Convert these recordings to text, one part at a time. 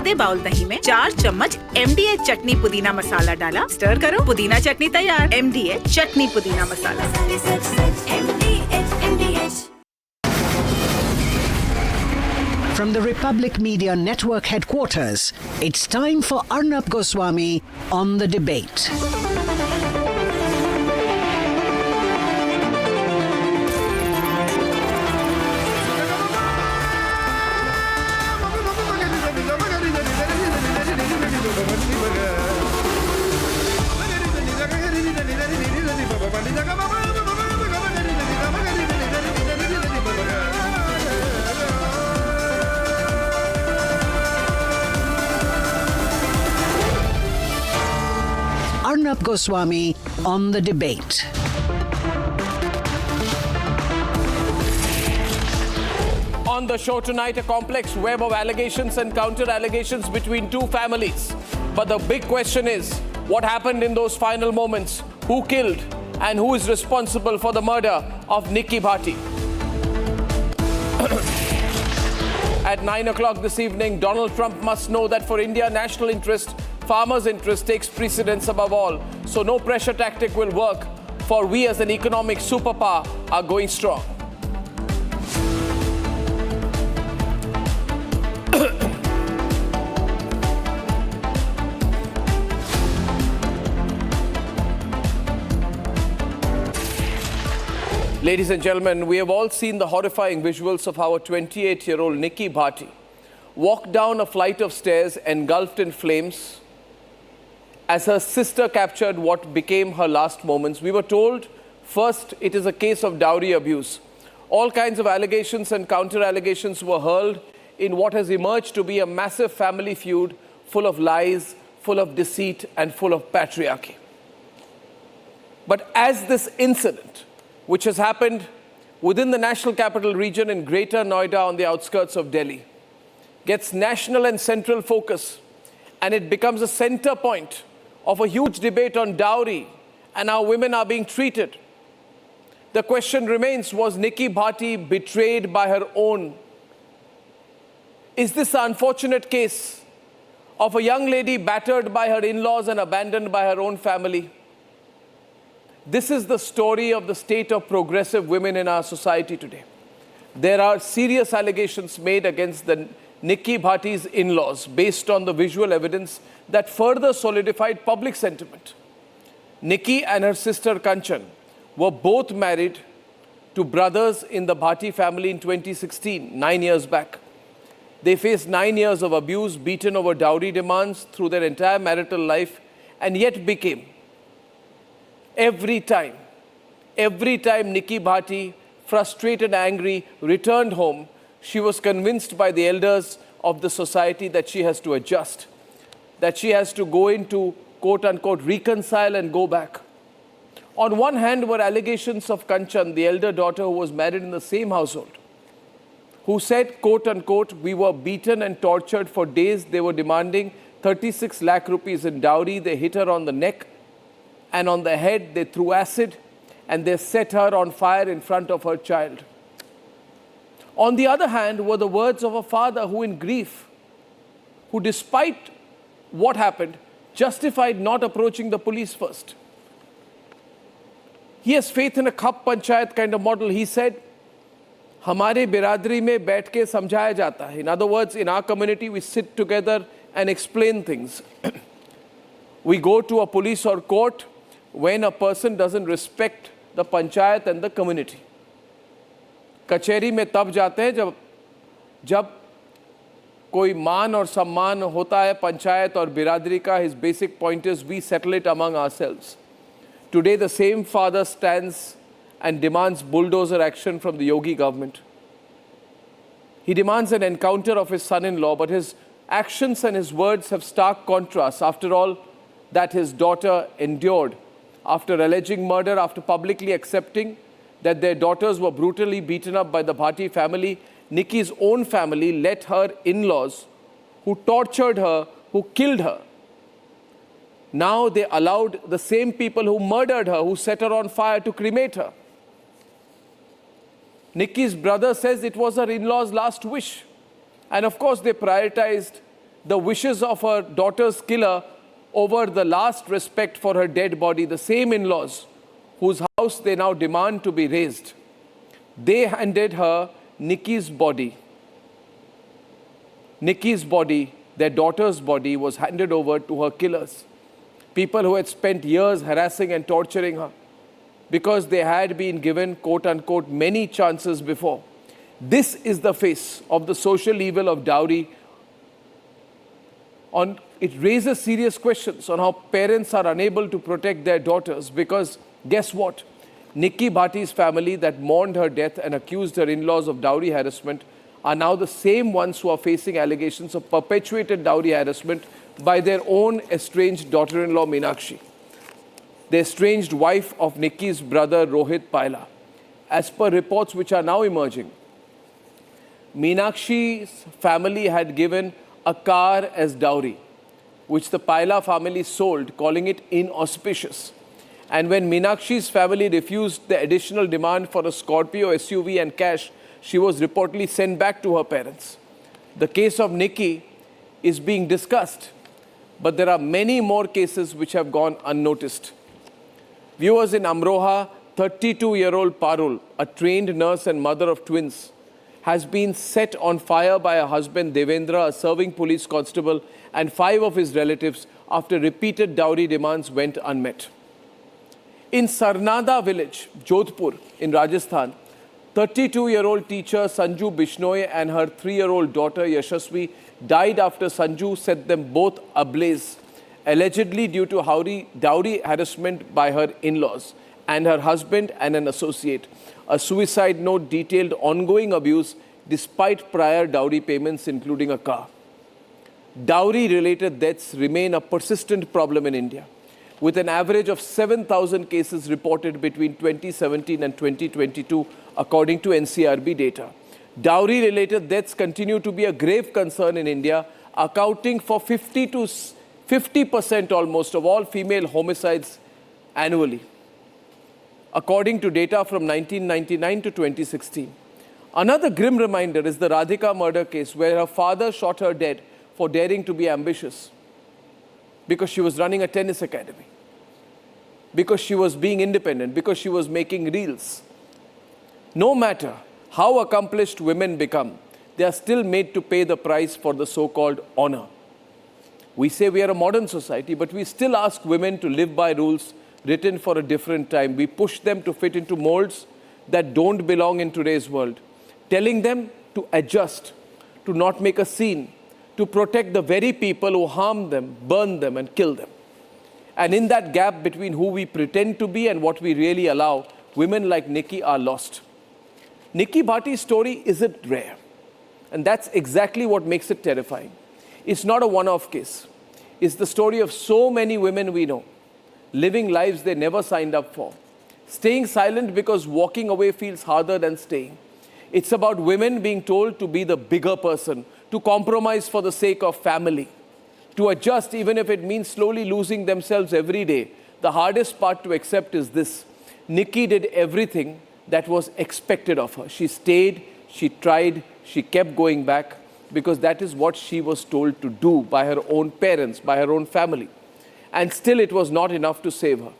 आधे बाउल दही में 4 चम्मच MDH चटनी पुदीना मसाला डाला, स्टर करो, पुदीना चटनी तैयार। MDH चटनी पुदीना मसाला। From the Republic Media Network headquarters, it's time for Arnab Goswami on the debate. Arnab Goswami on the debate. On the show tonight, a complex web of allegations and counter-allegations between two families. But the big question is, what happened in those final moments? Who killed and who is responsible for the murder of Nikki Bhati? At 9 o'clock this evening, Donald Trump must know that for India, national interest, farmers' interest takes precedence above all. So no pressure tactic will work, for we as an economic superpower are going strong. Ladies and gentlemen, we have all seen the horrifying visuals of how a 28-year-old Nikki Bhati walked down a flight of stairs engulfed in flames as her sister captured what became her last moments. We were told, first, it is a case of dowry abuse. All kinds of allegations and counter-allegations were hurled in what has emerged to be a massive family feud full of lies, full of deceit, and full of patriarchy. But as this incident, which has happened within the National Capital Region in Greater Noida on the outskirts of Delhi, gets national and central focus, and it becomes a center point of a huge debate on dowry and how women are being treated. The question remains, was Nikki Bhati betrayed by her own? Is this the unfortunate case of a young lady battered by her in-laws and abandoned by her own family? This is the story of the state of progressive women in our society today. There are serious allegations made against the Nikki Bhati's in-laws based on the visual evidence that further solidified public sentiment. Nikki and her sister Kanchan were both married to brothers in the Bhati family in 2016, 9 years back. They faced 9 years of abuse, beaten over dowry demands through their entire marital life, and yet became, every time Nikki Bhati, frustrated and angry, returned home, she was convinced by the elders of the society that she has to adjust, that she has to go into, quote-unquote, reconcile and go back. On one hand were allegations of Kanchan, the elder daughter who was married in the same household, who said, quote-unquote, we were beaten and tortured for days. They were demanding 36 lakh rupees in dowry. They hit her on the neck and on the head. They threw acid and they set her on fire in front of her child. On the other hand were the words of a father who, in grief, who despite what happened, justified not approaching the police first. He has faith in a khap panchayat kind of model. He said, हमारे बिरादरी में बैठ के समझाया जाता है. In other words, in our community, we sit together and explain things. We go to a police or court when a person doesn't respect the panchayat and the community. कचहरी में तब जाते हैं जब कोई मान और सम्मान होता है पंचायत और बिरादरी का. His basic point is we settle it among ourselves. Today the same father stands and demands bulldozer action from the Yogi government. He demands an encounter of his son-in-law, but his actions and his words have stark contrasts. After all that his daughter endured, after alleging murder, after publicly accepting that their daughters were brutally beaten up by the Bhati family, Nikki's own family let her in-laws, who tortured her, who killed her. Now they allowed the same people who murdered her, who set her on fire, to cremate her. Nikki's brother says it was her in-laws' last wish. And of course, they prioritized the wishes of her daughter's killer over the last respect for her dead body, the same in-laws whose house they now demand to be razed. They handed her Nikki's body. Nikki's body, their daughter's body, was handed over to her killers. People who had spent years harassing and torturing her because they had been given, quote unquote, many chances before. This is the face of the social evil of dowry. It raises serious questions on how parents are unable to protect their daughters because, guess what? Nikki Bhatti's family that mourned her death and accused her in-laws of dowry harassment are now the same ones who are facing allegations of perpetuated dowry harassment by their own estranged daughter-in-law Meenakshi, the estranged wife of Nikki's brother Rohit Paila. As per reports which are now emerging, Meenakshi's family had given a car as dowry, which the Paila family sold, calling it inauspicious. And when Meenakshi's family refused the additional demand for a Scorpio SUV and cash, she was reportedly sent back to her parents. The case of Nikki is being discussed, but there are many more cases which have gone unnoticed. Viewers, in Amroha, 32-year-old Parul, a trained nurse and mother of twins, has been set on fire by her husband Devendra, a serving police constable, and 5 of his relatives after repeated dowry demands went unmet. In Sarnada village, Jodhpur, in Rajasthan, 32-year-old teacher Sanju Bishnoi and her 3-year-old daughter Yashasvi died after Sanju set them both ablaze, allegedly due to dowry harassment by her in-laws and her husband and an associate. A suicide note detailed ongoing abuse despite prior dowry payments, including a car. Dowry-related deaths remain a persistent problem in India, with an average of 7,000 cases reported between 2017 and 2022, according to NCRB data. Dowry-related deaths continue to be a grave concern in India, accounting for 50% almost of all female homicides annually, according to data from 1999 to 2016. Another grim reminder is the Radhika murder case, where her father shot her dead for daring to be ambitious because she was running a tennis academy, because she was being independent, because she was making reels. No matter how accomplished women become, they are still made to pay the price for the so-called honor. We say we are a modern society, but we still ask women to live by rules written for a different time. We push them to fit into molds that don't belong in today's world, telling them to adjust, to not make a scene, to protect the very people who harm them, burn them, and kill them. And in that gap between who we pretend to be and what we really allow, women like Nikki are lost. Nikki Bhatti's story isn't rare, and that's exactly what makes it terrifying. It's not a one-off case. It's the story of so many women we know, living lives they never signed up for, staying silent because walking away feels harder than staying. It's about women being told to be the bigger person, to compromise for the sake of family, to adjust even if it means slowly losing themselves every day. The hardest part to accept is this: Nikki did everything that was expected of her. She stayed, she tried, she kept going back because that is what she was told to do by her own parents, by her own family. And still it was not enough to save her.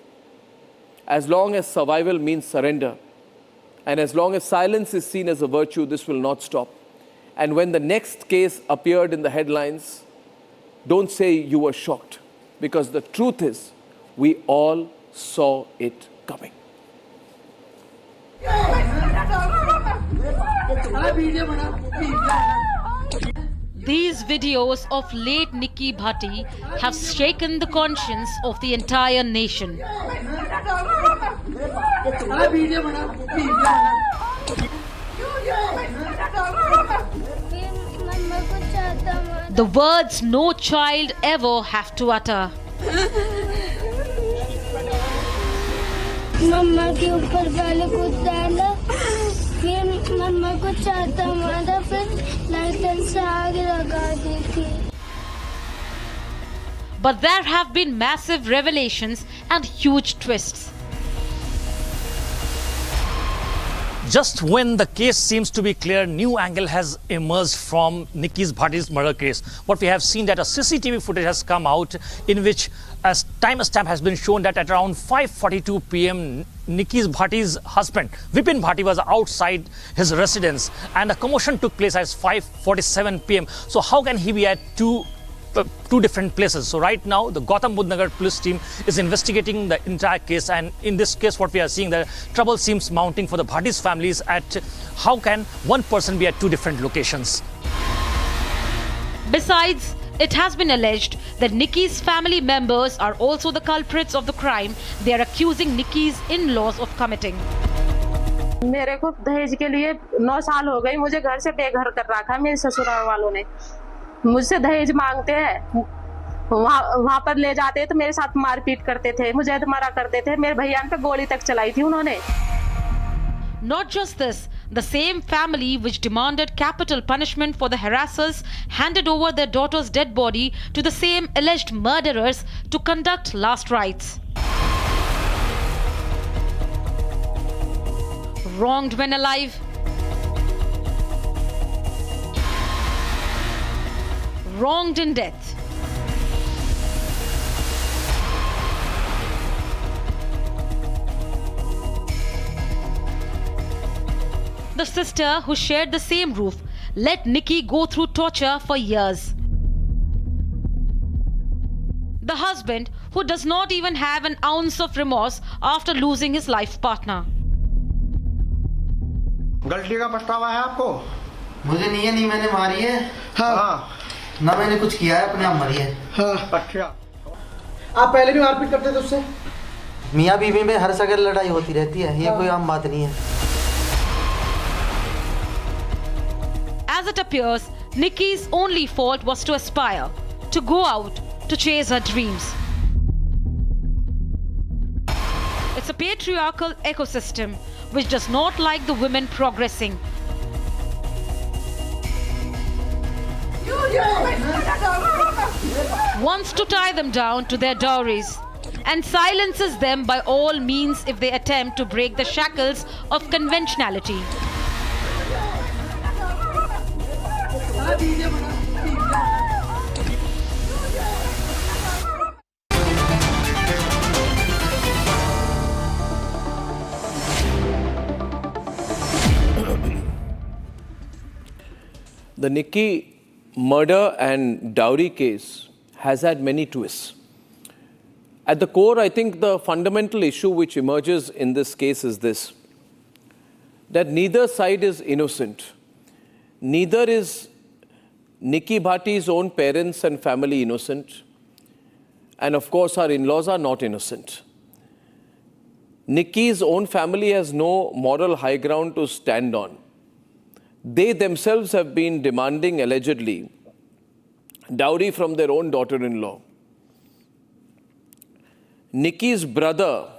As long as survival means surrender, and as long as silence is seen as a virtue, this will not stop. And when the next case appeared in the headlines, don't say you were shocked, because the truth is, we all saw it coming. These videos of late Nikki Bhatti have shaken the conscience of the entire nation. The words no child ever have to utter. मम्मा के ऊपर पहले कुछ डाला, फिर मम्मा को चाहता मारा, फिर लाइटर से आग लगा दी थी. But there have been massive revelations and huge twists. Just when the case seems to be clear, new angle has emerged from Nikki Bhatti's murder case. What we have seen that a CCTV footage has come out in which a timestamp has been shown that at around 5:42 p.m. Nikki Bhatti's husband, Vipin Bhatti, was outside his residence and a commotion took place at 5:47 p.m. So how can he be at two different places? So right now the Gautam Budh Nagar police team is investigating the entire case, and in this case what we are seeing, the trouble seems mounting for the Bhatti's families at how can one person be at two different locations. Besides, it has been alleged that Nikki's family members are also the culprits of the crime they are accusing Nikki's in-laws of committing. मेरे को दहेज के लिए 9 साल हो गए, मुझे घर से बेघर कर रखा मेरे ससुराल वालों ने। मुझसे दहेज मांगते हैं, वहाँ पर ले जाते तो मेरे साथ मारपीट करते थे, मुझे मारा करते थे, मेरे भैया पे गोली तक चलाई थी उन्होंने। Not just this, the same family which demanded capital punishment for the harassers handed over their daughter's dead body to the same alleged murderers to conduct last rites. Wronged when alive, wronged in death. The sister who shared the same roof let Nikki go through torture for years. The husband who does not even have an ounce of remorse after losing his life partner. गलती का पछतावा है आपको? मुझे नहीं है, नहीं मैंने मारी है। हाँ। ना मैंने कुछ किया है, अपने आप मरी है। हाँ। अच्छा। आप पहले भी मारपीट करते थे उससे? मियाँ बीवी में हर जगह लड़ाई होती रहती है, ये कोई आम बात नहीं है। As it appears, Nikki's only fault was to aspire, to go out, to chase her dreams. It's a patriarchal ecosystem which does not like the women progressing. Wants to tie them down to their dowries and silences them by all means if they attempt to break the shackles of conventionality. The Nikki murder and dowry case has had many twists. At the core, I think the fundamental issue which emerges in this case is this: that neither side is innocent. Neither is Nikki Bhatti's own parents and family innocent. And of course, our in-laws are not innocent. Nikki's own family has no moral high ground to stand on. They themselves have been demanding, allegedly, dowry from their own daughter-in-law. Nikki's brother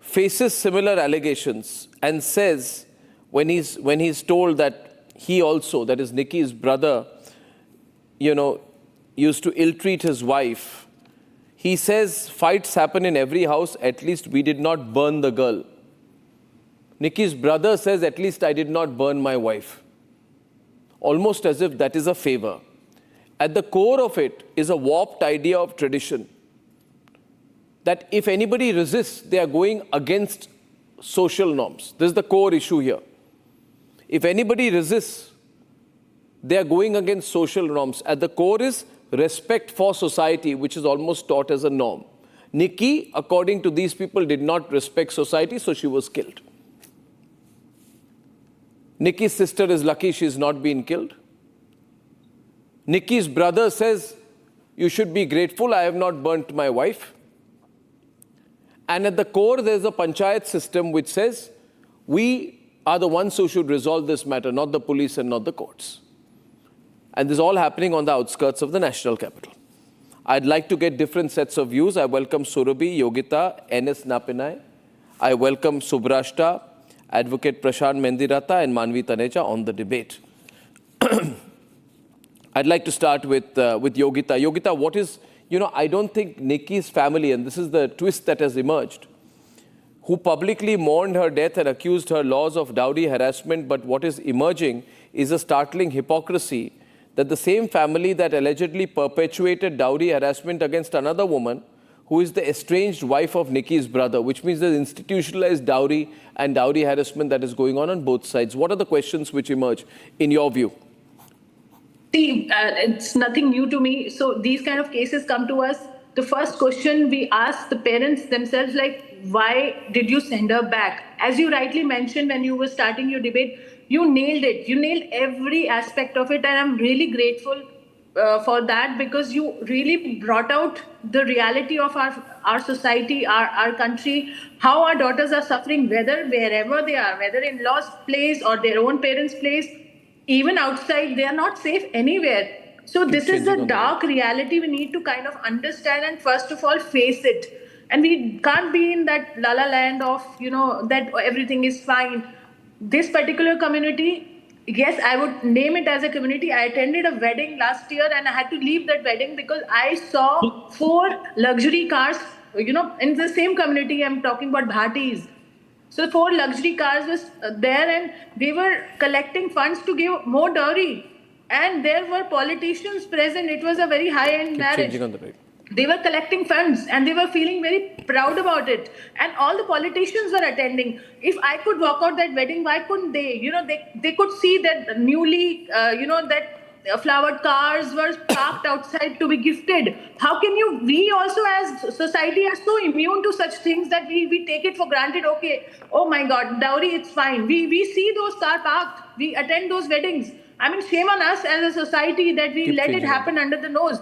faces similar allegations and says, when he's told that he also, that is Nikki's brother, used to ill-treat his wife, he says, fights happen in every house, at least we did not burn the girl. Nikki's brother says, at least I did not burn my wife. Almost as if that is a favor. At the core of it is a warped idea of tradition. That if anybody resists, they are going against social norms. This is the core issue here. If anybody resists, they are going against social norms. At the core is respect for society, which is almost taught as a norm. Nikki, according to these people, did not respect society, so she was killed. Nikki's sister is lucky she's not been killed. Nikki's brother says, you should be grateful, I have not burnt my wife. And at the core, there's a panchayat system which says, we are the ones who should resolve this matter, not the police and not the courts. And this is all happening on the outskirts of the national capital. I'd like to get different sets of views. I welcome Surabhi, Yogita, N.S. Napinai. I welcome Subrashta, Advocate Prashant Mendirata and Manvi Taneja on the debate. I'd like to start with Yogita. Yogita, what is, I don't think Nikki's family, and this is the twist that has emerged, who publicly mourned her death and accused her laws of dowry harassment. But what is emerging is a startling hypocrisy that the same family that allegedly perpetuated dowry harassment against another woman, who is the estranged wife of Nikki's brother, which means there's institutionalized dowry and dowry harassment that is going on both sides. What are the questions which emerge in your view? See, it's nothing new to me. So these kind of cases come to us. The first question we ask the parents themselves, like, why did you send her back? As you rightly mentioned when you were starting your debate, you nailed it. You nailed every aspect of it. And I'm really grateful for that, because you really brought out the reality of our society, our country, how our daughters are suffering, wherever they are, whether in law's place or their own parents' place, even outside, they are not safe anywhere. So this is the dark reality we need to kind of understand and first of all face it. And we can't be in that la la land of, that everything is fine. This particular community, yes, I would name it as a community. I attended a wedding last year and I had to leave that wedding because I saw 4 luxury cars, in the same community. I'm talking about Bhatis. So 4 luxury cars was there and they were collecting funds to give more dowry. And there were politicians present. It was a very high-end marriage. They were collecting funds and they were feeling very proud about it. And all the politicians were attending. If I could walk out that wedding, why couldn't they? They could see that newly, that flowered cars were parked outside to be gifted. How can we also as society are so immune to such things that we take it for granted? Okay, oh my God, dowry, it's fine. We see those cars parked. We attend those weddings. I mean, shame on us as a society that we let it happen under the nose.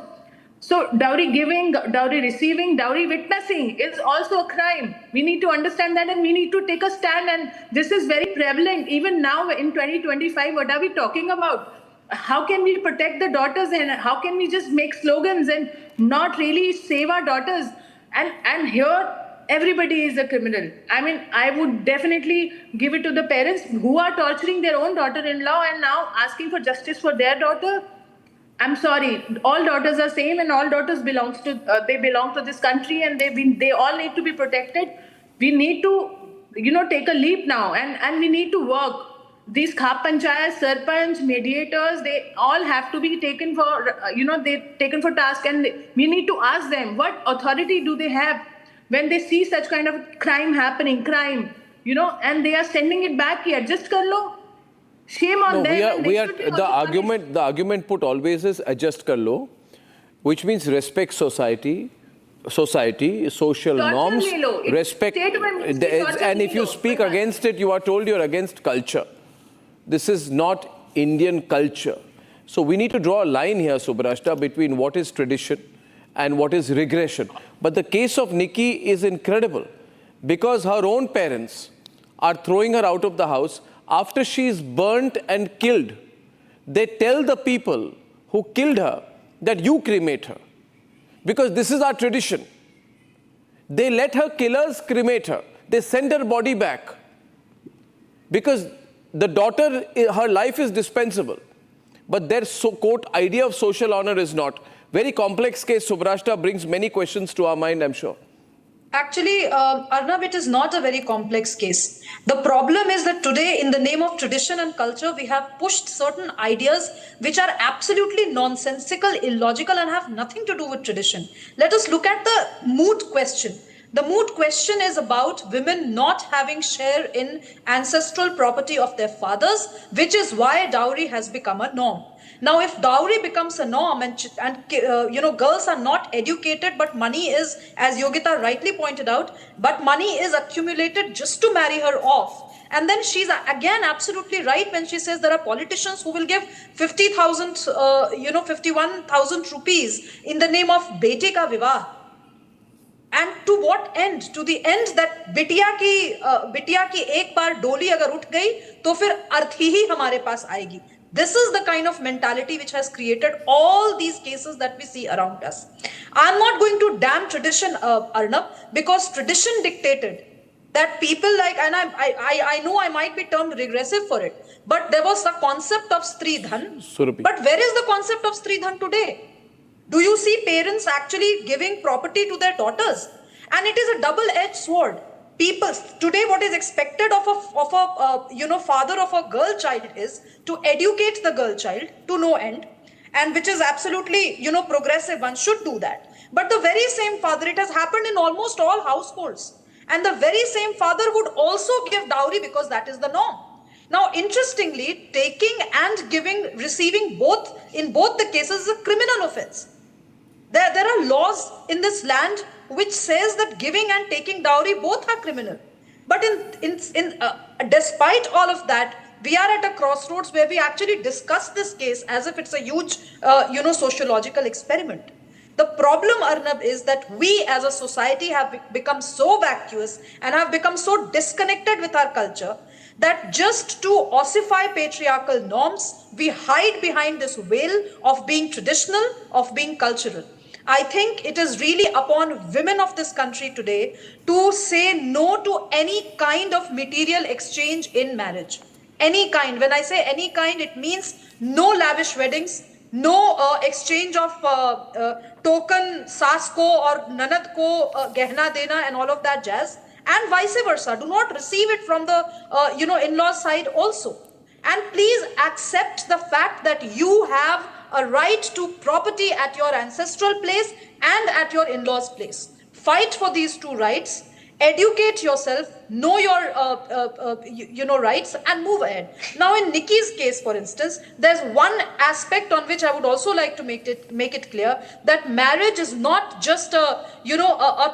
So dowry giving, dowry receiving, dowry witnessing is also a crime. We need to understand that and we need to take a stand. And this is very prevalent. Even now in 2025, what are we talking about? How can we protect the daughters and how can we just make slogans and not really save our daughters? And here, everybody is a criminal. I mean, I would definitely give it to the parents who are torturing their own daughter-in-law and now asking for justice for their daughter. I'm sorry, all daughters are same and all daughters belong to this country and they all need to be protected. We need to, take a leap now and we need to work. These khap panchayats, sarpanch, mediators, they all have to be taken for, taken for task, and we need to ask them what authority do they have when they see such kind of crime happening, and they are sending it back here. Just kar lo. Shame on them. The argument put always is adjust kar lo, which means respect society, social norms, respect. And if you speak against it, you are told you're against culture. This is not Indian culture. So we need to draw a line here, Subrashta, between what is tradition and what is regression. But the case of Nikki is incredible because her own parents are throwing her out of the house after she is burnt and killed. They tell the people who killed her that you cremate her because this is our tradition. They let her killers cremate her. They send her body back because the daughter, her life is dispensable. But their quote idea of social honor is not. Very complex case, Subrashta, brings many questions to our mind, I'm sure. Actually, Arnab, it is not a very complex case. The problem is that today, in the name of tradition and culture, we have pushed certain ideas which are absolutely nonsensical, illogical, and have nothing to do with tradition. Let us look at the moot question. The moot question is about women not having share in ancestral property of their fathers, which is why dowry has become a norm. Now, if dowry becomes a norm and girls are not educated, but money is, as Yogita rightly pointed out, but money is accumulated just to marry her off. And then she's again absolutely right when she says there are politicians who will give 51,000 rupees in the name of beti ka vivah. And to what end? To the end that बिटिया की एक बार डोली अगर उठ गई तो फिर अर्थी ही हमारे पास आएगी. This is the kind of mentality which has created all these cases that we see around us. I'm not going to damn tradition, Arnab, because tradition dictated that people like, and I know I might be termed regressive for it, but there was the concept of Stridhan. But where is the concept of Stridhan today? Do you see parents actually giving property to their daughters? And it is a double-edged sword. People today, what is expected of a father of a girl child is to educate the girl child to no end, and which is absolutely progressive. One should do that. But the very same father, it has happened in almost all households, and the very same father would also give dowry because that is the norm. Now, interestingly, taking and giving, receiving both, in both the cases, is a criminal offense. There are laws in this land which says that giving and taking dowry both are criminal. But despite all of that, we are at a crossroads where we actually discuss this case as if it's a huge, sociological experiment. The problem, Arnab, is that we as a society have become so vacuous and have become so disconnected with our culture that just to ossify patriarchal norms, we hide behind this veil of being traditional, of being cultural. I think it is really upon women of this country today to say no to any kind of material exchange in marriage. Any kind. When I say any kind, it means no lavish weddings, no exchange of token saas ko or nanad ko gehna dena and all of that jazz, and vice versa. Do not receive it from the in-law side also. And please accept the fact that you have a right to property at your ancestral place and at your in-laws' place. Fight for these two rights. Educate yourself, know your rights, and move ahead. Now, in Nikki's case, for instance, there's one aspect on which I would also like to make it clear that marriage is not just a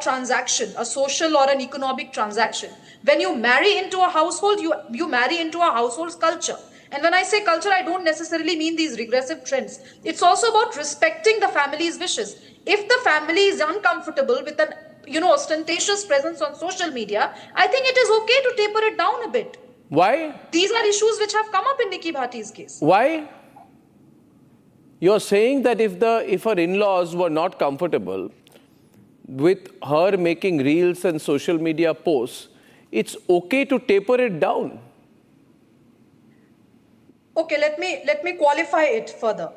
transaction, a social or an economic transaction. When you marry into a household, you marry into a household's culture. And when I say culture, I don't necessarily mean these regressive trends. It's also about respecting the family's wishes. If the family is uncomfortable with an ostentatious presence on social media, I think it is okay to taper it down a bit. Why? These are issues which have come up in Nikki Bhati's case. Why? You're saying that if her in-laws were not comfortable with her making reels and social media posts, it's okay to taper it down. Okay, let me qualify it further.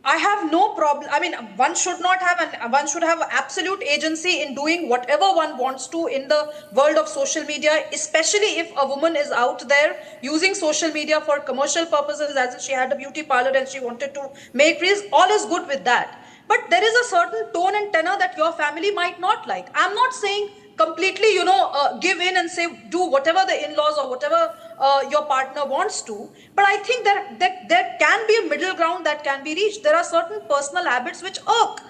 I have no problem. I mean, one should have absolute agency in doing whatever one wants to in the world of social media, especially if a woman is out there using social media for commercial purposes, as if she had a beauty parlor and she wanted to make reels. All is good with that. But there is a certain tone and tenor that your family might not like. I'm not saying completely, give in and say, do whatever the in-laws or whatever your partner wants to. But I think there can be a middle ground that can be reached. There are certain personal habits which irk,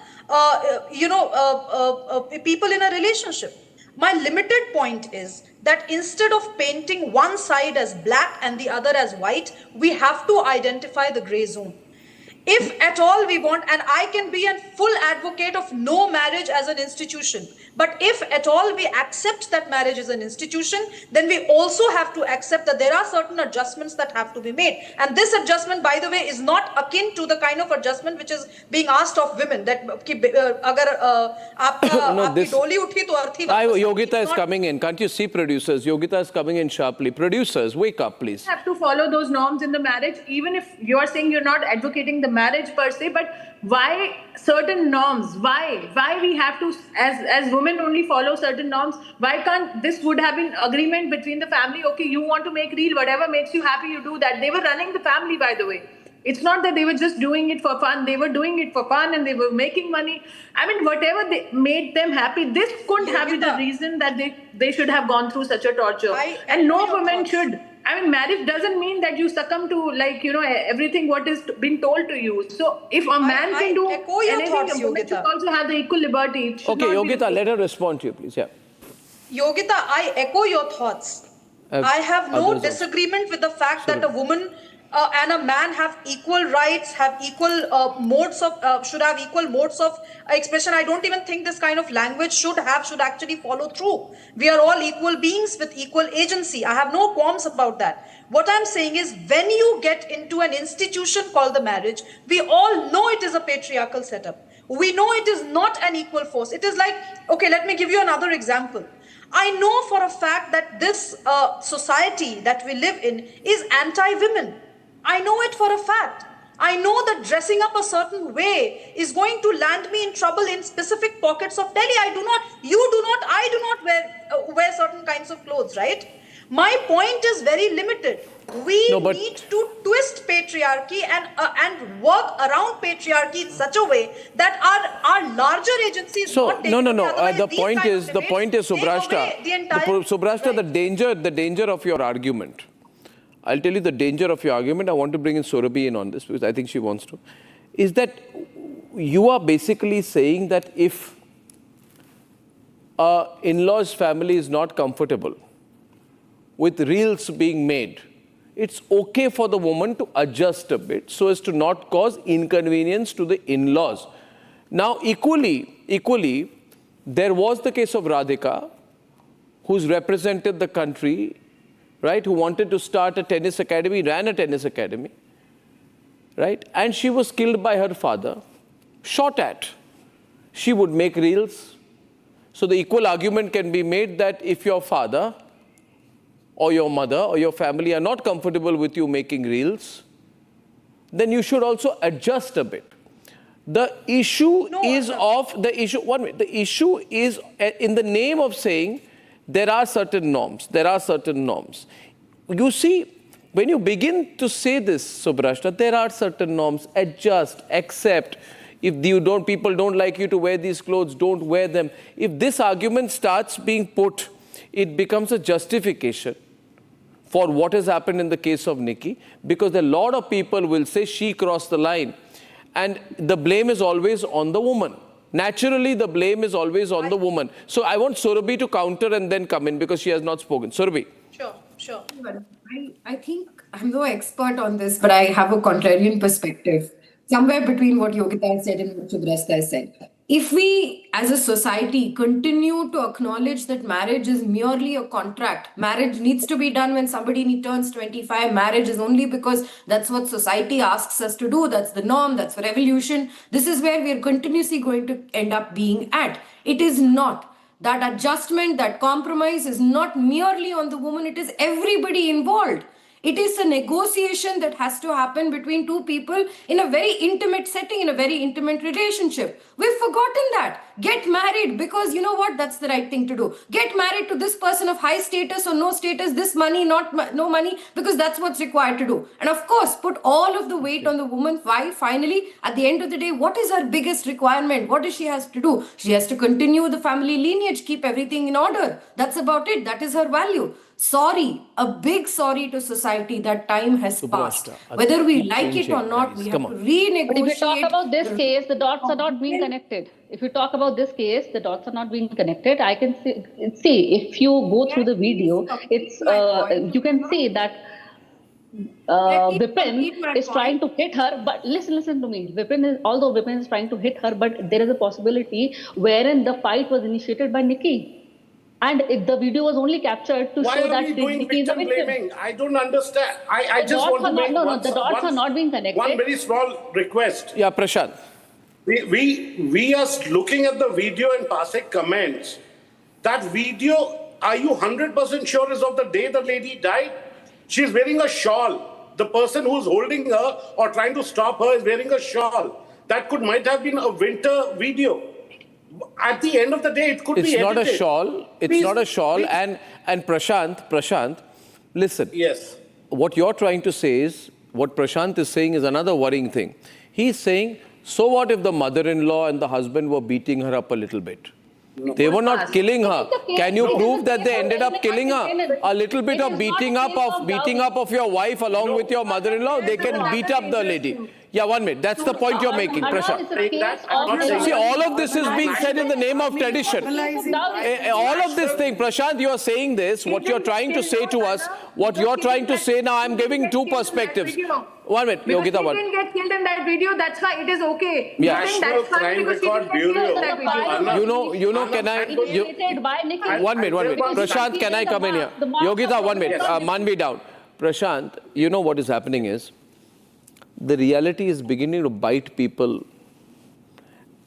people in a relationship. My limited point is that instead of painting one side as black and the other as white, we have to identify the gray zone. If at all we want, and I can be a full advocate of no marriage as an institution, but if at all we accept that marriage is an institution, then we also have to accept that there are certain adjustments that have to be made. And this adjustment, by the way, is not akin to the kind of adjustment which is being asked of women. That Yogita is coming in. Can't you see, producers? Yogita is coming in sharply. Producers, wake up, please. You have to follow those norms in the marriage, even if you are saying you're not advocating the marriage per se, but why certain norms? Why we have to, as women, only follow certain norms? Why can't this would have been agreement between the family? Okay, you want to make reel, whatever makes you happy, you do that. They were running the family, by the way. It's not that they were just doing it for fun. They were doing it for fun and they were making money. I mean, whatever they made them happy, this couldn't have been the reason that they should have gone through such a torture. And no woman should. I mean, marriage doesn't mean that you succumb to, everything what is being told to you. So if a man can do anything, a woman should also have the equal liberty. Okay, Yogita, let her respond to you, please. Yeah. Yogita, I echo your thoughts. I have no disagreement with the fact that a woman and a man have equal rights, have equal modes of, should have equal modes of expression. I don't even think this kind of language should actually follow through. We are all equal beings with equal agency. I have no qualms about that. What I'm saying is, when you get into an institution called the marriage, we all know it is a patriarchal setup. We know it is not an equal force. It is like, okay, let me give you another example. I know for a fact that this society that we live in is anti-women. I know it for a fact. I know that dressing up a certain way is going to land me in trouble in specific pockets of Delhi. I do not wear certain kinds of clothes, right? My point is very limited. We need to twist patriarchy and work around patriarchy in such a way that our larger agencies. So no. The point is, Subrashta. Subrashta, the danger of your argument. I'll tell you the danger of your argument. I want to bring in Surabhi in on this because I think she wants to. Is that you are basically saying that if an in-law's family is not comfortable with reels being made, it's okay for the woman to adjust a bit so as to not cause inconvenience to the in-laws. Now, equally, there was the case of Radhika, who's represented the country, right, who wanted to start a tennis academy, ran a tennis academy, right, and she was killed by her father, shot at. She would make reels. So the equal argument can be made that if your father or your mother or your family are not comfortable with you making reels, then you should also adjust a bit. The issue is in the name of saying there are certain norms. You see, when you begin to say this, Subrashta, there are certain norms, adjust, accept. If people don't like you to wear these clothes, don't wear them. If this argument starts being put, it becomes a justification for what has happened in the case of Nikki, because a lot of people will say she crossed the line. And the blame is always on the woman. Naturally, the blame is always on the woman. So I want Surabhi to counter and then come in because she has not spoken. Surabhi. Sure. I think I'm no expert on this, but I have a contrarian perspective. Somewhere between what Yogita has said and what Subrashta has said. If we, as a society, continue to acknowledge that marriage is merely a contract, marriage needs to be done when somebody turns 25, marriage is only because that's what society asks us to do, that's the norm, that's the revolution, this is where we are continuously going to end up being at. It is not. That adjustment, that compromise is not merely on the woman, it is everybody involved. It is a negotiation that has to happen between two people in a very intimate setting, in a very intimate relationship. We've forgotten that. Get married because you know what? That's the right thing to do. Get married to this person of high status or no status, this money, no money, because that's what's required to do. And of course, put all of the weight on the woman. Why? Finally, at the end of the day, what is her biggest requirement? What does she has to do? She has to continue the family lineage, keep everything in order. That's about it. That is her value. Sorry, a big sorry to society that time has passed. Whether we like it or not, we have to renegotiate. But if you talk about this case, the dots are not being connected. If you talk about this case, the dots are not being connected. I can see if you go through the video, it's you can see that Vipin is trying to hit her, but listen to me. Although Vipin is trying to hit her, but there is a possibility wherein the fight was initiated by Nikki. And if the video was only captured to show that Nikki is a victim. Blaming? I don't understand. I just want to make the dots are not being connected. One very small request. Yeah, Prashant. We are looking at the video and passing comments. That video, are you 100% sure is of the day the lady died? She's wearing a shawl. The person who's holding her or trying to stop her is wearing a shawl. That might have been a winter video. At the end of the day, it could be edited. It's not a shawl. It's not a shawl. And Prashant, listen. Yes. What you're trying to say is, what Prashant is saying is another worrying thing. He's saying, so what if the mother-in-law and the husband were beating her up a little bit? No. They were not killing her. Can you prove that they ended up killing her? A little bit of beating up of your wife along with your mother-in-law, they can beat up the lady. Yeah, 1 minute. That's the point you're making, Prashant. See, all of this is being said in the name of tradition. All of this thing, Prashant, you are saying this, what you're trying to say to us, what you're trying to say now, I'm giving two perspectives. 1 minute, Yogita, one. He didn't get killed in that video, that's why it is okay. Yeah. National Crime Record Bureau. You know, can I... 1 minute. Prashant, can I come in here? Yogita, 1 minute. Manvi down. Prashant, you know what is happening is, the reality is beginning to bite people,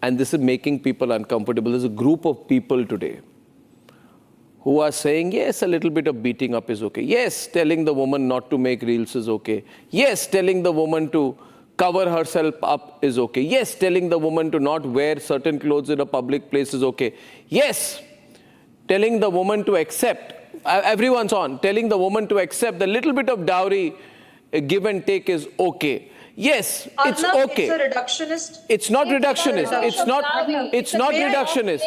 and this is making people uncomfortable. There's a group of people today who are saying, yes, a little bit of beating up is okay. Yes, telling the woman not to make reels is okay. Yes, telling the woman to cover herself up is okay. Yes, telling the woman to not wear certain clothes in a public place is okay. Yes, telling the woman to accept, everyone's on, telling the woman to accept the little bit of dowry, give and take is okay. Yes, it's okay. It's a reductionist. It's not reductionist. It's not reductionist.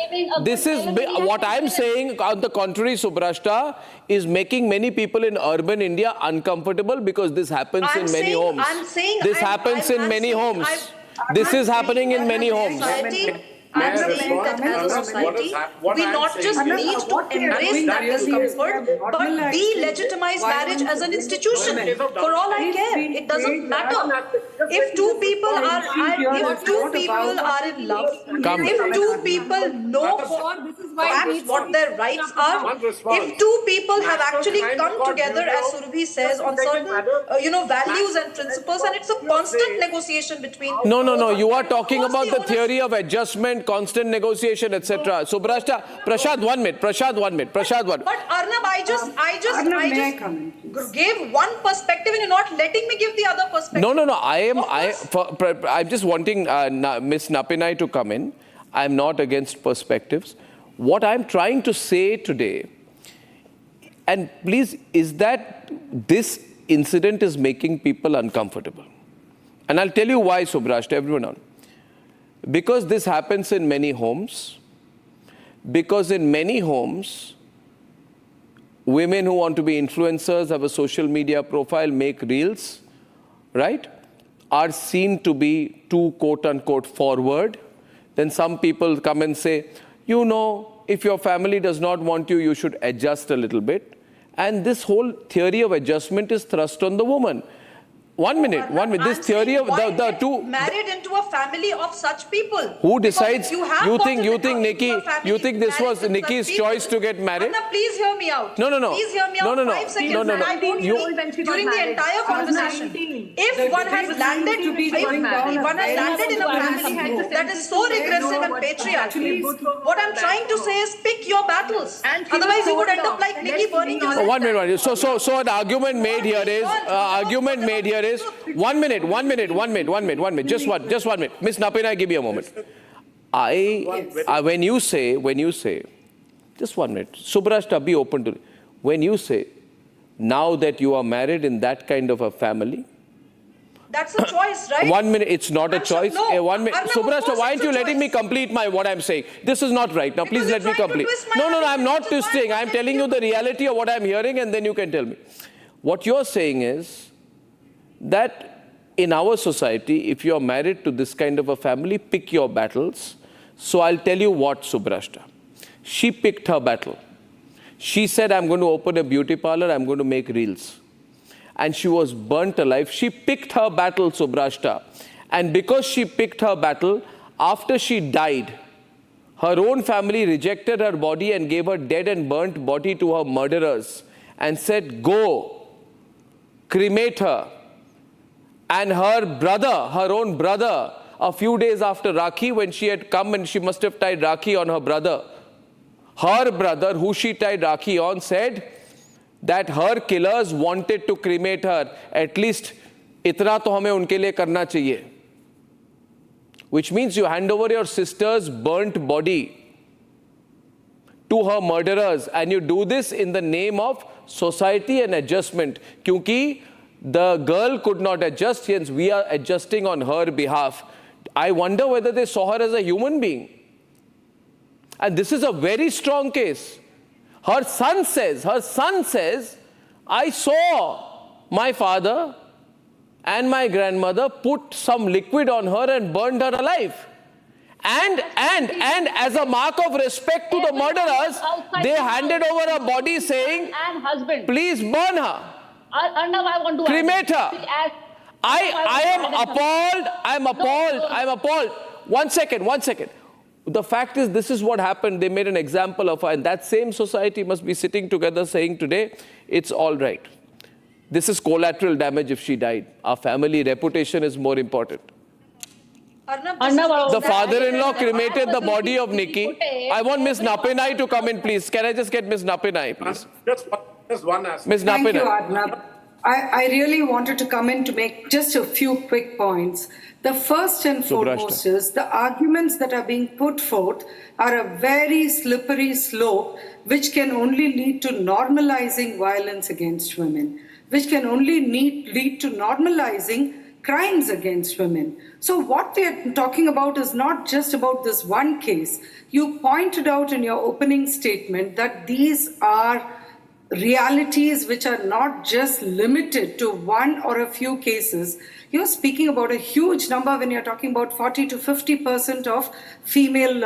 This is what I'm saying. On the contrary, Subrashta is making many people in urban India uncomfortable because this happens in many homes. This happens in many homes. This is happening in many homes. I'm saying that as a society, we not just need to embrace that discomfort, but delegitimize marriage as an institution. For all I care, it doesn't matter. If two people are in love, if two people know what their rights are, if two people have actually come together, as Surabhi says, on certain values and principles, and it's a constant negotiation between. No. You are talking about the theory of adjustment, constant negotiation, etc. So, Prashad, 1 minute. But Arnab, I just gave one perspective and you're not letting me give the other perspective. No. I'm just wanting Miss Napinai to come in. I'm not against perspectives. What I'm trying to say today, and please, is that this incident is making people uncomfortable. And I'll tell you why, Subrashta, everyone on. Because this happens in many homes. Because in many homes, women who want to be influencers, have a social media profile, make reels, right, are seen to be too quote-unquote forward. Then some people come and say, if your family does not want you, you should adjust a little bit. And this whole theory of adjustment is thrust on the woman. 1 minute. This theory of the two married into a family of such people. Who decides? You think Nikki? You think this was Nikki's choice to get married? Anna, please hear me out. No. Please hear me out. 5 seconds. During the entire conversation, if one has landed in a family that is so regressive and patriarchal, what I'm trying to say is pick your battles. Otherwise, you would end up like Nikki burning yourself. 1 minute. So an argument made here is 1 minute. Just 1 minute. Miss Napina, give me a moment. When you say, just 1 minute. Subrashta, be open to it. When you say, now that you are married in that kind of a family, that's a choice, right? 1 minute, it's not a choice. No, 1 minute. Subrashta, why aren't you letting me complete what I'm saying? This is not right. Now, please let me complete. No, I'm not twisting. I'm telling you the reality of what I'm hearing, and then you can tell me. What you're saying is that in our society, if you're married to this kind of a family, pick your battles. So I'll tell you what, Subrashta. She picked her battle. She said, I'm going to open a beauty parlor, I'm going to make reels. And she was burnt alive. She picked her battle, Subrashta. And because she picked her battle, after she died, her own family rejected her body and gave her dead and burnt body to her murderers and said, go, cremate her. And her own brother, a few days after Rakhi, when she had come and she must have tied Rakhi on her brother, who she tied Rakhi on, said that her killers wanted to cremate her. At least, itna to hame unke liye karna chahiye. Which means you hand over your sister's burnt body to her murderers, and you do this in the name of society and adjustment. Kyunki the girl could not adjust, hence we are adjusting on her behalf. I wonder whether they saw her as a human being. And this is a very strong case. Her son says, I saw my father and my grandmother put some liquid on her and burned her alive. And as a mark of respect to the murderers, they handed over her body saying, please burn her. Arnab, I want to cremate her. I'm appalled. 1 second. The fact is, this is what happened. They made an example of her, and that same society must be sitting together saying today, it's all right. This is collateral damage if she died. Our family reputation is more important. Arnab, the father-in-law cremated the body of Nikki. I want Miss Napinai to come in, please. Can I just get Miss Napinai, please? Just one aspect. Ms. Thank Napina. you, Arnab. I really wanted to come in to make just a few quick points. The first and foremost is the arguments that are being put forth are a very slippery slope which can only lead to normalizing violence against women, which can only lead to normalizing crimes against women. So what we are talking about is not just about this one case. You pointed out in your opening statement that these are realities which are not just limited to one or a few cases. You're speaking about a huge number when you're talking about 40 to 50% of female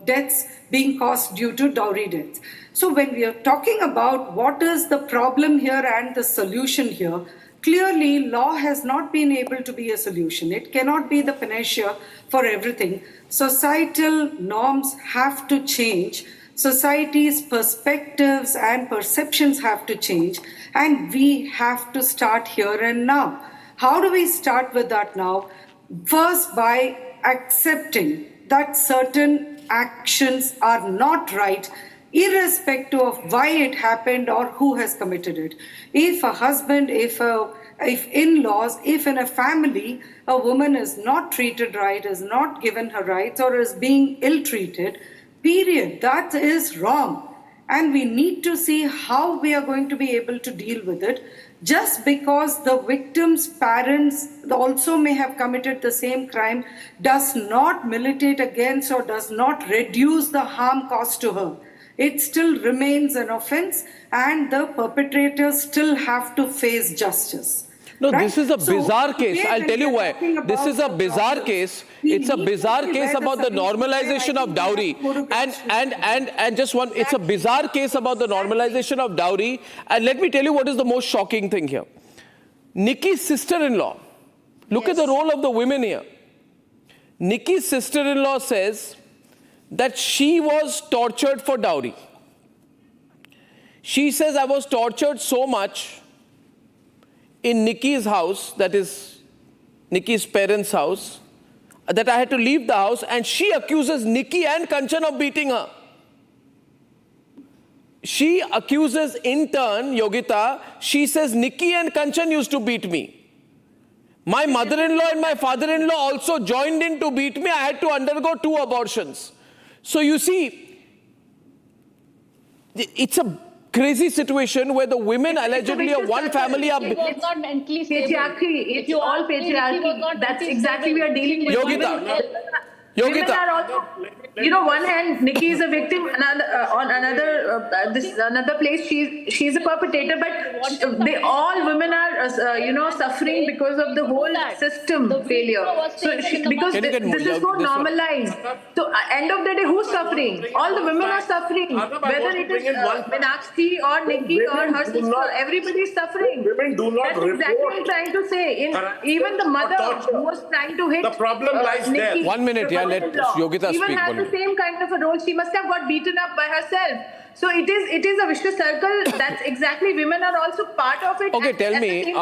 deaths being caused due to dowry deaths. So when we are talking about what is the problem here and the solution here, clearly law has not been able to be a solution. It cannot be the panacea for everything. Societal norms have to change. Society's perspectives and perceptions have to change, and we have to start here and now. How do we start with that now? First, by accepting that certain actions are not right, irrespective of why it happened or who has committed it. If a husband, if in-laws, if in a family, a woman is not treated right, is not given her rights, or is being ill-treated, period. That is wrong. And we need to see how we are going to be able to deal with it. Just because the victim's parents also may have committed the same crime does not militate against or does not reduce the harm caused to her. It still remains an offense, and the perpetrators still have to face justice. No, right? this is a bizarre case. I'll tell you why. This is a bizarre case. It's a bizarre case about the normalization of dowry. And just one, it's a bizarre case about the normalization of dowry. And let me tell you what is the most shocking thing here. Nikki's sister-in-law, look at the role of the women here. Nikki's sister-in-law says that she was tortured for dowry. She says, I was tortured so much in Nikki's house, that is Nikki's parents' house, that I had to leave the house, and she accuses Nikki and Kanchan of beating her. She accuses in turn, Yogita, she says Nikki and Kanchan used to beat me. My mother-in-law and my father-in-law also joined in to beat me. I had to undergo 2 abortions. So you see, it's a crazy situation where the women allegedly of one family are... It's not mentally stable. Patriarchy. It's all patriarchy. That's exactly we are dealing with. Yogita. Women are also, one hand, Nikki is a victim. On another place, she's a perpetrator. But women are, suffering because of the whole system failure. So because this is so normalized. So end of the day, who's suffering? All the women are suffering. Whether it is Meenakshi or Nikki or her sister, everybody is suffering. Women do not That's exactly what I'm trying to say. Even the mother who was trying to hit the problem lies Nikki, there. 1 minute, yeah, let Yogita speak. Even had the same kind of a role. She must have got beaten up by herself. So it is a vicious circle. That's exactly, women are also part of it. Okay, tell me,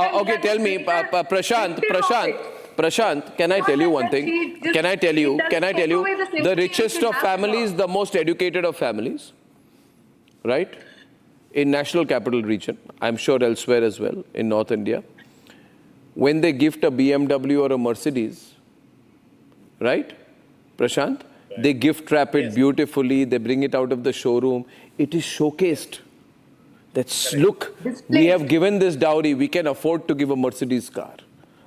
Prashant, can I tell you one thing? Can I tell you, the richest of families, the most educated of families, right? In National Capital Region, I'm sure elsewhere as well, in North India, when they gift a BMW or a Mercedes, right, Prashant? They gift wrap it beautifully, they bring it out of the showroom, it is showcased. That's, look, we have given this dowry, we can afford to give a Mercedes car,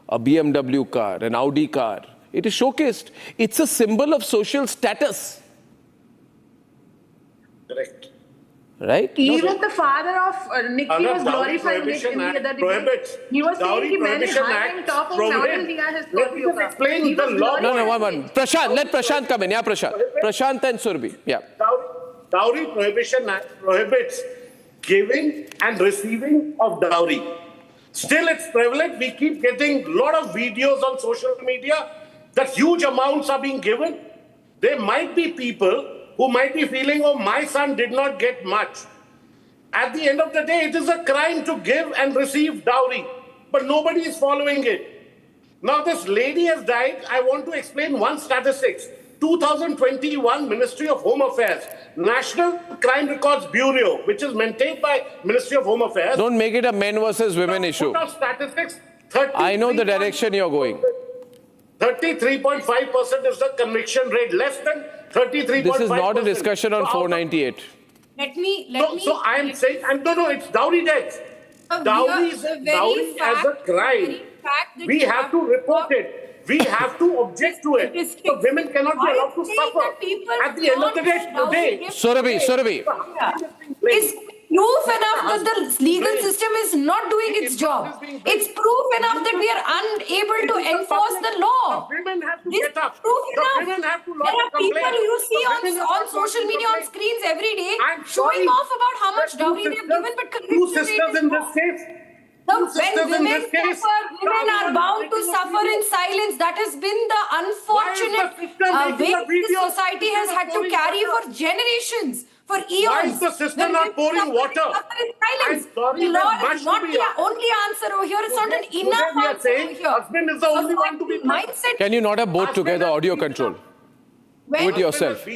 a BMW car, an Audi car. It is showcased. It's a symbol of social status. Correct. Right? Even the father of Nikki was glorifying Nikki in the other debate. He was saying he married high and top of Naudal has Scorpio car. Explain the law. No, one. Prashant, let Prashant come in. Yeah, Prashant. Prashant and Surbi. Yeah. Dowry Prohibition Act prohibits giving and receiving of dowry. Still, it's prevalent. We keep getting a lot of videos on social media that huge amounts are being given. There might be people who might be feeling, oh, my son did not get much. At the end of the day, it is a crime to give and receive dowry, but nobody is following it. Now, this lady has died. I want to explain one statistic. 2021 Ministry of Home Affairs, National Crime Records Bureau, which is maintained by Ministry of Home Affairs. Don't make it a men versus women issue. Statistics, I know the direction you're going. 33.5% is the conviction rate, less than 33.5%. This is not a discussion on 498. So I am saying, and no, it's dowry deaths. Dowry as a crime. We have to report it. We have to object to it. So women cannot be allowed to suffer. At the end of the day, today... Surabhi. Is proof enough that the legal system is not doing its job. It's proof enough that we are unable to enforce the law. Women have to This get up. proof enough. Women have to There are people you see on social media, on screens every day, showing off about how much dowry they've given, but Two conviction sisters rate in is this low. case. When women suffer, women are bound to suffer in silence. That has been the unfortunate way this society has had to carry for generations, for eons. Why is the sister not pouring water? I'm sorry, the law there is must not be the only answer over here. It's not an enough we are answer saying over here. husband is the only one to be mindset. Can you not have both together, audio control? Do it yourself.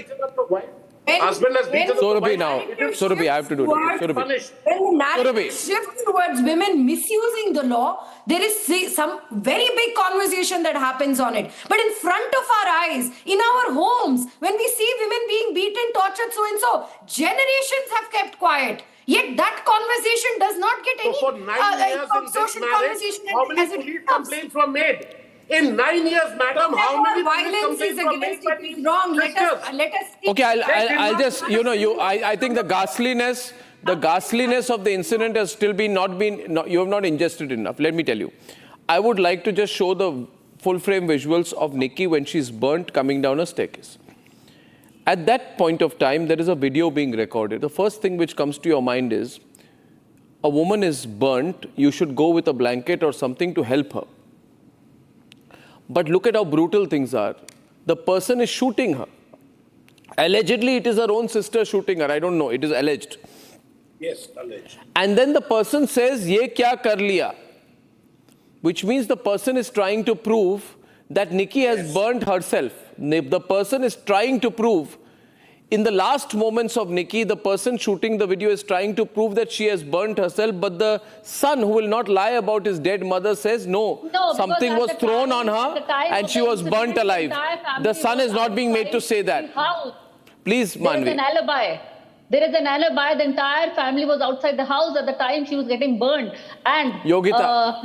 Husband has beaten Surabhi now. Surabhi, I have to do it. Surabhi. When the narrative shifts towards women misusing the law, there is some very big conversation that happens on it. But in front of our eyes, in our homes, when we see women being beaten, tortured, so and so, generations have kept quiet. Yet that conversation does not get any for 9 years in this social marriage, conversation how many as it police comes. complaints were made? In 9 years, madam, how many violence is against it is wrong. Let us Okay, I'll just, I think the ghastliness of the incident has still you have not ingested enough. Let me tell you. I would like to just show the full frame visuals of Nikki when she's burnt coming down a staircase. At that point of time, there is a video being recorded. The first thing which comes to your mind is, a woman is burnt, you should go with a blanket or something to help her. But look at how brutal things are. The person is shooting her. Allegedly, it is her own sister shooting her. I don't know. It is alleged. Yes, alleged. And then the person says, "Ye kya kar liya?" Which means the person is trying to prove that Nikki has burnt herself. The person is trying to prove, in the last moments of Nikki, the person shooting the video is trying to prove that she has burnt herself, but the son, who will not lie about his dead mother, says no, something was thrown on her and she was burnt alive. The son is not being made to say that. Please, Manvi. There is an alibi. There is an alibi. The entire family was outside the house at the time she was getting burned. And Yogita.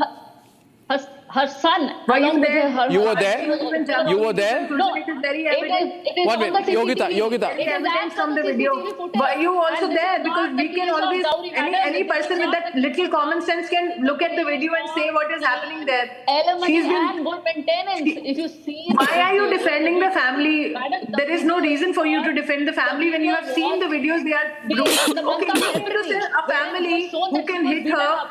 Her son. Were you there? You were there? You were there? No, it is very it is One minute, Yogita. It is evidence from the video. Were you also there? Because we can always, any person with that little common sense can look at the video and say what is happening there. She's been good maintenance. If you see, why are you defending the family? There is no reason for you to defend the family when you have seen the videos. They are okay. A family who can hit her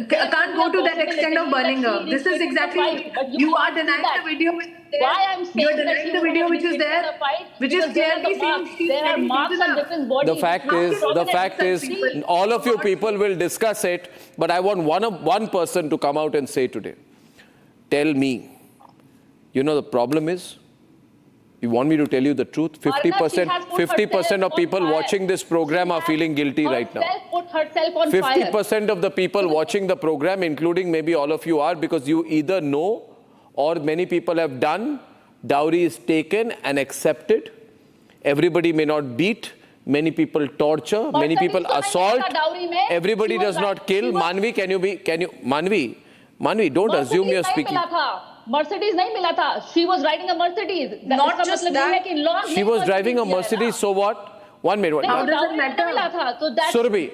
can't go to that extent of burning her. This is exactly, you are denying the video. Why I'm saying you are denying the video which is there, which is clearly seen. There are marks on different bodies. The fact is, all of you people will discuss it, but I want one person to come out and say today, tell me, the problem is, you want me to tell you the truth? 50% of people watching this program are feeling guilty right now. 50% of the people watching the program, including maybe all of you, are because you either know or many people have done. Dowry is taken and accepted. Everybody may not beat. Many people torture. Many people assault. Everybody does not kill. Manvi, Manvi, don't assume you're speaking. Mercedes नहीं मिला था. She was riding a Mercedes. Not just that. She was driving a Mercedes, so what? 1 minute. How does it matter? Surabhi,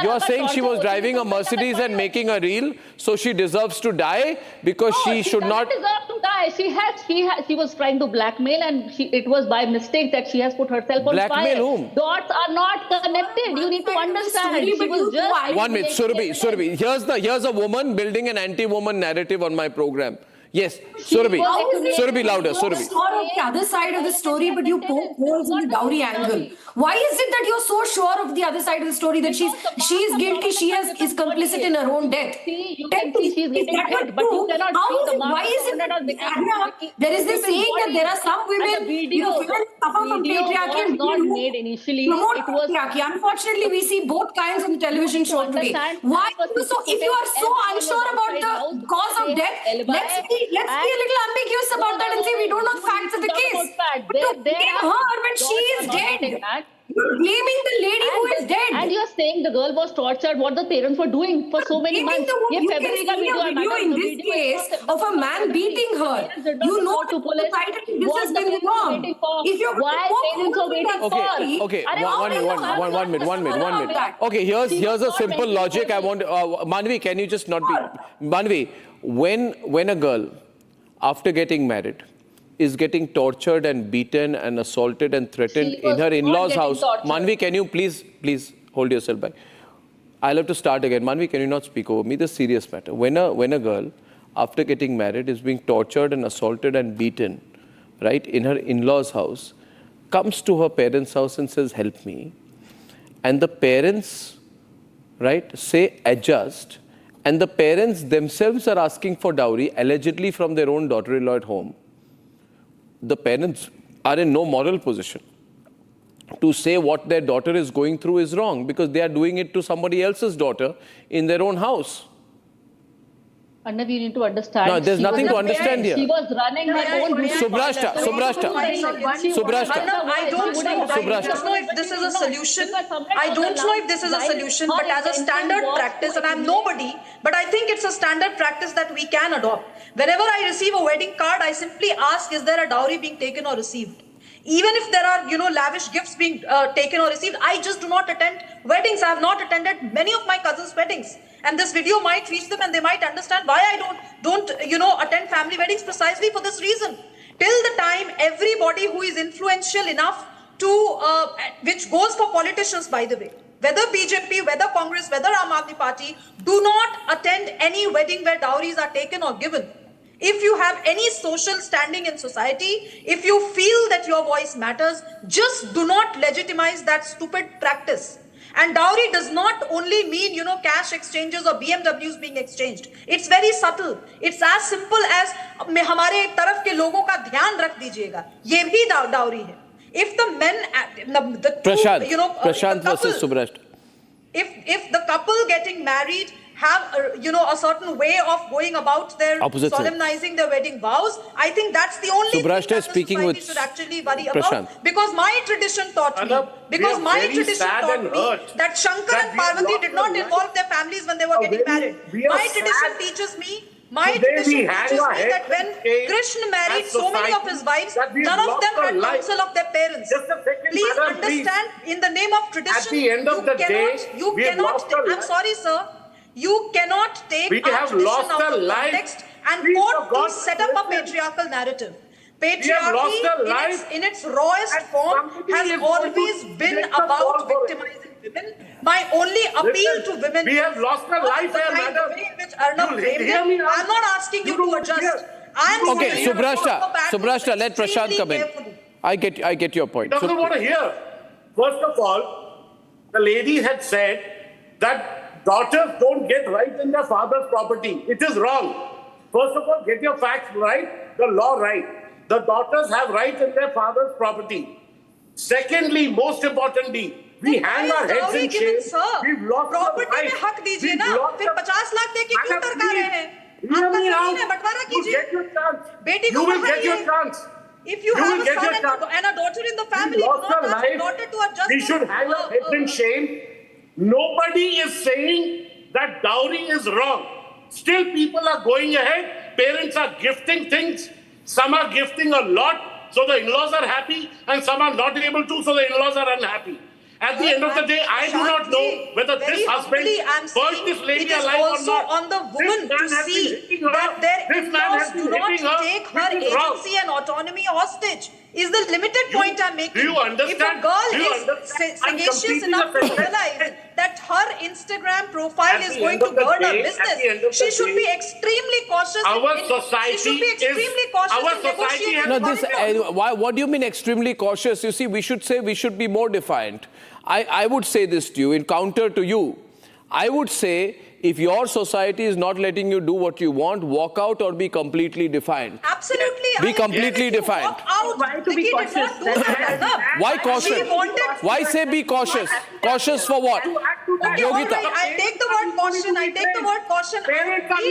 you are saying she was driving a Mercedes and making a reel, so she deserves to die because she should not. She deserves to die. She was trying to blackmail, and it was by mistake that she has put herself on fire. Blackmail whom? Dots are not connected. You need to understand. She was just 1 minute, Surabhi. Here's a woman building an anti-woman narrative on my program. Yes, Surabhi. How is it Surabhi, louder, you're Surabhi. sure of the other side of the story, but you poke holes in the dowry angle? Why is it that you're so sure of the other side of the story, that she's guilty, is complicit in her own death? You can see she's getting hit, but you cannot see the Why is it, Arnab, there is this saying that there are some women, suffer from patriarchy and not made initially. promote It was patriarchy. Unfortunately, we see both kinds on the television show today. Why? So if you are so unsure about the cause of death, let's be a little ambiguous about that and say we don't know the facts of the case. But to blame her when she is dead. You're blaming the lady who is dead. And you're saying the girl was tortured, what the parents were doing for so many months. You can see a video in this case of a man beating her. You know to society this has been wrong. If you're Okay, one minute. Okay, here's a simple logic. I want Manvi, can you just not be Manvi? When a girl, after getting married, is getting tortured and beaten and assaulted and threatened in her in-laws' house. Manvi, can you please hold yourself back? I'll have to start again. Manvi, can you not speak over me? This is a serious matter. When a girl, after getting married, is being tortured and assaulted and beaten, right, in her in-laws' house, comes to her parents' house and says, help me. And the parents, right, say adjust. And the parents themselves are asking for dowry, allegedly from their own daughter-in-law at home. The parents are in no moral position to say what their daughter is going through is wrong, because they are doing it to somebody else's daughter in their own house. Arnab, you need to understand. No, there's nothing to understand here. She was running her own business. Subrashta. I don't know if this is a solution. I don't know if this is a solution, but as a standard practice, and I'm nobody, but I think it's a standard practice that we can adopt. Whenever I receive a wedding card, I simply ask, is there a dowry being taken or received? Even if there are, lavish gifts being taken or received, I just do not attend weddings. I have not attended many of my cousins' weddings. And this video might reach them and they might understand why I don't attend family weddings, precisely for this reason. Till the time everybody who is influential enough to, which goes for politicians, by the way, whether BJP, whether Congress, whether Aam Aadmi Party, do not attend any wedding where dowries are taken or given. If you have any social standing in society, if you feel that your voice matters, just do not legitimize that stupid practice. And dowry does not only mean, cash exchanges or BMWs being exchanged. It's very subtle. It's as simple as हमारे तरफ के लोगों का ध्यान रख दीजिएगा. ये भी dowry है. If the men, Prashant versus Subrashta. If the couple getting married have a certain way of going about their solemnizing their wedding vows, I think that's the only thing that the society should actually worry about. Because my tradition taught me, that Shankar and Parvati did not involve their families when they were getting married. My tradition teaches me that when Krishna married so many of his wives, none of them had counsel of their parents. Please understand, in the name of tradition, I'm sorry, sir, you cannot take our tradition out of context and quote to set up a patriarchal narrative. Patriarchy, in its rawest form, has always been about victimizing women. My only appeal to women we have lost our life here, madam. I'm not asking you to adjust. Okay, Subrashta, let Prashant come in. I get your point. He doesn't want to hear. First of all, the lady had said that daughters don't get right in their father's property. It is wrong. First of all, get your facts right, the law right. The daughters have right in their father's property. Secondly, most importantly, we hang our heads in shame. We've lost our life. We've lost our life. You get your chance. You will get your chance. If you have a son and a daughter in the family, you not ask your daughter to adjust. We should hang our heads in shame. Nobody is saying that dowry is wrong. Still, people are going ahead. Parents are gifting things. Some are gifting a lot, so the in-laws are happy, and some are not able to, so the in-laws are unhappy. At the end of the day, I do not know whether this husband burnt this lady alive or not. It is also on the woman to see that their in-laws do not take her agency and autonomy hostage. is the limited point I'm making. Do you understand? If a girl is sagacious enough to realize that her Instagram profile is going to burn her business, she should be extremely cautious. Our society what do you mean extremely cautious? You see, we should be more defiant. I would say this to you in counter to you. I would say, if your society is not letting you do what you want, walk out or be completely defiant. Absolutely. Be completely defiant. Why to be cautious? Why cautious? Why say be cautious? Cautious for what? Okay, Yogita. right. I take the word caution. Be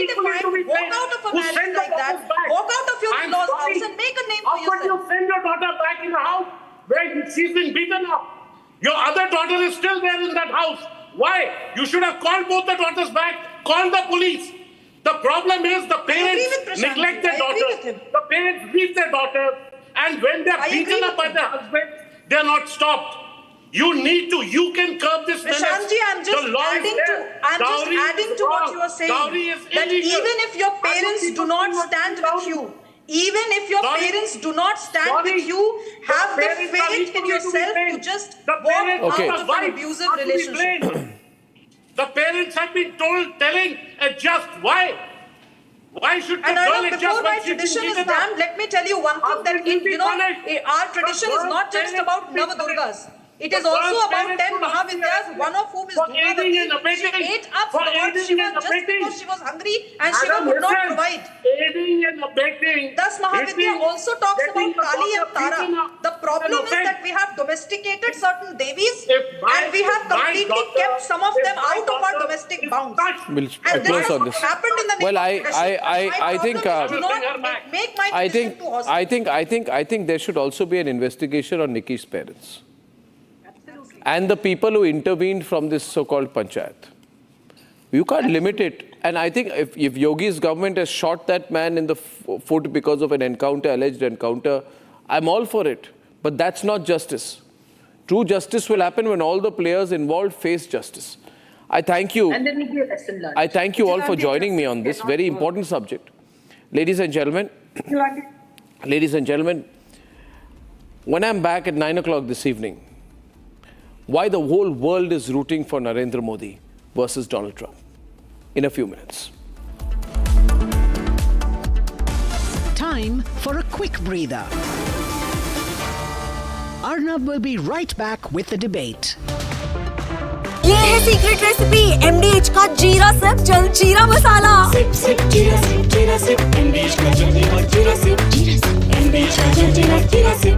defiant. Walk out of a marriage like that. Walk out of your in-laws' house and make a name for yourself. How could you send your daughter back in the house where she's been beaten up? Your other daughter is still there in that house. Why? You should have called both the daughters back, called the police. The problem is the parents neglect their daughters. The parents leave their daughters, and when they're beaten up by their husbands, they're not stopped. You can curb this menace. Prashantji, I'm just adding to what you are saying. That even if your parents do not stand with you, even if your parents do not stand with you, have the faith in yourself to just walk out of an abusive relationship. The parents have been telling adjust. Why? Why should the girl adjust? Before my tradition is damned, let me tell you one thing that our tradition is not just about Navadurgas. It is also about 10 Mahavidyas, one of whom is Durgavati. She ate up Lord Shiva just because she was hungry and Shiva could not provide. Thus Mahavidya also talks about Kali and Tara. The problem is that we have domesticated certain devis and we have completely kept some of them out of our domestic bounds. We'll and close on this. Happened in the Well, I think there should also be an investigation on Nikki's parents and the people who intervened from this so-called panchayat. You can't limit it. And I think if Yogi's government has shot that man in the foot because of an encounter, alleged encounter, I'm all for it. But that's not justice. True justice will happen when all the players involved face justice. I thank you. And then will be a lesson learned. I thank you all for joining me on this very important subject. Ladies and gentlemen, when I'm back at 9 o'clock this evening, why the whole world is rooting for Narendra Modi versus Donald Trump in a few minutes. Time for a quick breather. Arnab will be right back with the debate. ये है secret recipe MDH का जीरा SIP जल जीरा मसाला SIP SIP जीरा SIP MDH का जल जीरा सिप MDH का जल जीरा सिप